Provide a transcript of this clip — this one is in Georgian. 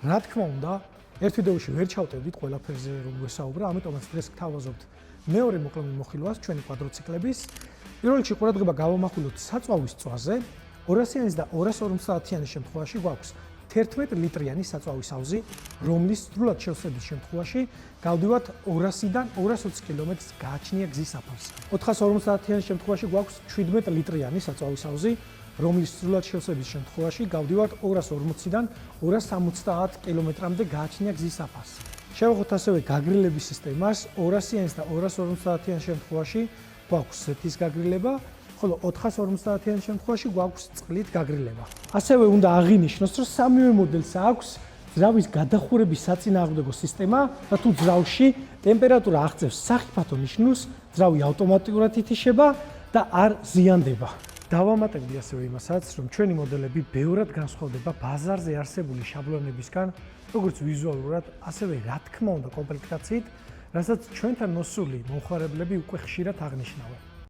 რა თქმა უნდა, ერთ ვიდეოში ვერ ჩავტევდით ყველაფერზე რომ ვესაუბრა, ამიტომაც დღეს გთავაზობთ მეორე მოკლემი მოხილვას ჩვენი კვადროციკლების. პირველ რიგში ყურადღება გავამახვილოთ საწვავის წვაზე. 200-იანის და 250-იანის შემთხვევაში გვაქვს 11 ლიტრიანი საწვავის ავზი, რომლის სრულად შევსების შემთხვევაში გავდივართ 200-დან 220 კილომეტრს გააჩნია გზის საფარს. 450-იანის შემთხვევაში გვაქვს 17 ლიტრიანი საწვავის ავზი, რომლის სრულად შევსების შემთხვევაში გავდივართ 240-დან 270 კილომეტრამდე გააჩნია გზის საფარს. შევახოთ ასევე გაგრილების სისტემას. 200-იანის და 250-იანის შემთხვევაში გვაქვს ზეთის გაგრილება, ხოლო 450-იანის შემთხვევაში გვაქვს წყლით გაგრილება. ასევე უნდა აღინიშნოს, რომ სამივე მოდელს აქვს ძრავის გადახურების საწინააღმდეგო სისტემა და თუ ძრავში ტემპერატურა აღწევს სახიფათო ნიშნულს, ძრავი ავტომატურად ითიშება და არ ზიანდება. დავამატებდი ასევე იმასაც, რომ ჩვენი მოდელები ბევრად განსხვავდება ბაზარზე არსებული შაბლონებისგან, როგორც ვიზუალურად, ასევე რა თქმა უნდა კომპლექტაციით, რასაც ჩვენთან მოსული მომხმარებლები უკვე ხშირად აღნიშნავენ.